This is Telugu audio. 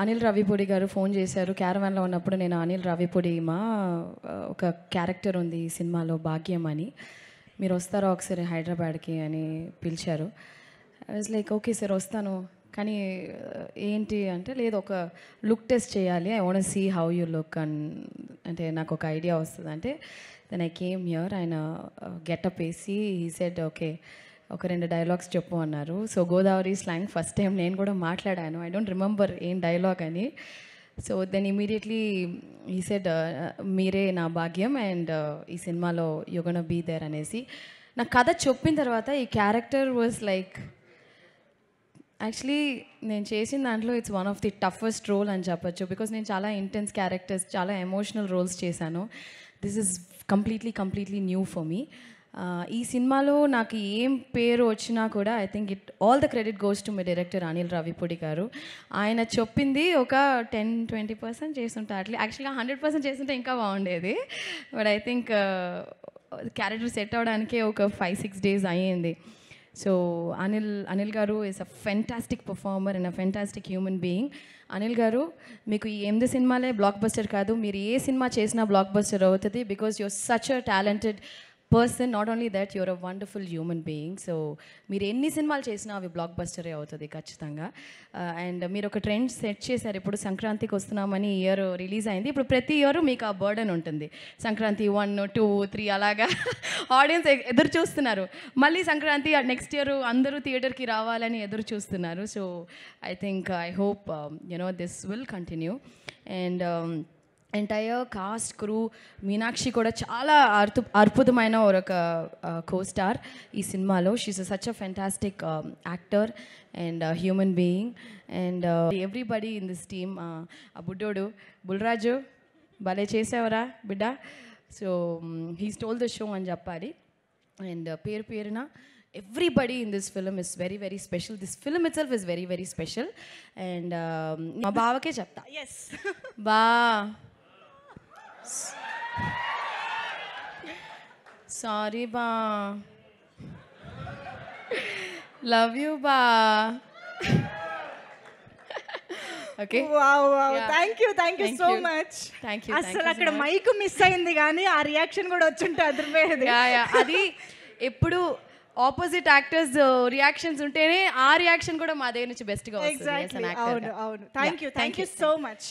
అనిల్ రావిపూడి గారు ఫోన్ చేశారు. క్యారవాన్లో ఉన్నప్పుడు నేను అనిల్ రావిపూడి ఒక క్యారెక్టర్ ఉంది ఈ సినిమాలో భాగ్యం అని, మీరు వస్తారా ఒకసారి హైదరాబాద్కి అని పిలిచారు. I was like okay sir వస్తాను, కానీ ఏంటి అంటే లేదు ఒక లుక్ టెస్ట్ చేయాలి, I want see how you look అంటే నాకు ఒక ఐడియా వస్తుంది అంటే దెన్ ఐ కేమ్ హియర్. ఆయన గెటప్ వేసి హీ సెడ్ ఓకే ఒక 2 డైలాగ్స్ చెప్పు అన్నారు. So Godavari slang first time నేను కూడా మాట్లాడాను, ఐ డోంట్ రిమెంబర్ ఏం డైలాగ్ అని. So then immediately he said మీరే నా భాగ్యం అండ్ ఈ సినిమాలో యు గోనా బీ దేర్ అనేసి నా కథ చెప్పిన తర్వాత ఈ క్యారెక్టర్ వాజ్ లైక్ యాక్చువల్లీ నేను చేసిన దాంట్లో it's one of the toughest role అని చెప్పచ్చు. బికాస్ నేను చాలా ఇంటెన్స్ క్యారెక్టర్స్, చాలా ఎమోషనల్ రోల్స్ చేశాను. This is completely new for me. ఈ సినిమాలో నాకు ఏం పేరు వచ్చినా కూడా I think all the credit goes to my director Anil Ravipudi garu. ఆయన చెప్పింది ఒక 10-20% చేస్తుంటే యాక్చువల్గా 100% చేస్తుంటే ఇంకా బాగుండేది. But I think character set అవ్వడానికే ఒక 5-6 days అయ్యింది. సో అనిల్ గారు is a fantastic performer and a fantastic human being. Anil గారు మీకు ఈ 8 సినిమాలే బ్లాక్ బస్టర్ కాదు, మీరు ఏ సినిమా చేసినా బ్లాక్ బస్టర్ అవుతుంది. Because you're such a talented person, not only that you're a wonderful human being. So మీరు ఎన్ని సినిమాలు చేసినా అవి బ్లాక్ బస్టరే అవుతుంది ఖచ్చితంగా. అండ్ మీరు ఒక ట్రెండ్ సెట్ చేశారు. ఇప్పుడు సంక్రాంతికి వస్తున్నామని ఇయర్ రిలీజ్ అయింది. ఇప్పుడు ప్రతి ఇయర్ మీకు ఆ బర్డన్ ఉంటుంది, సంక్రాంతి 1, 2, 3 అలాగా ఆడియన్స్ ఎదురు చూస్తున్నారు. మళ్ళీ సంక్రాంతి నెక్స్ట్ ఇయర్ అందరూ థియేటర్కి రావాలని ఎదురు చూస్తున్నారు. So I think I hope this will continue. And entire cast crew, Meenakshi కూడా చాలా అద్భుతమైన ఒక కో-స్టార్ ఈ సినిమాలో. She's such a fantastic actor and human being and everybody in this team. ఆ బుడ్డోడు బుల్రాజు భలే చేసావరా బిడ్డ. So he stole the show అని చెప్పాలి. అండ్ పేరున everybody in this film is very special. This film itself is very special. And మా బావకే చెప్తా, ఎస్ బా సారీ బా, లవ్ యూ బా. Okay, thank you so much. Thank you. అసలు అక్కడ మైక్ మిస్ అయింది కానీ ఆ రియాక్షన్ కూడా వచ్చుంటే అదిరిపోయేది. అది ఎప్పుడు ఆపోజిట్ యాక్టర్స్ రియాక్షన్స్ ఉంటేనే ఆ రియాక్షన్ కూడా మా దగ్గర నుంచి బెస్ట్గా వస్తుంది. ఎగ్జాక్ట్లీ, అవును. Thank you so much.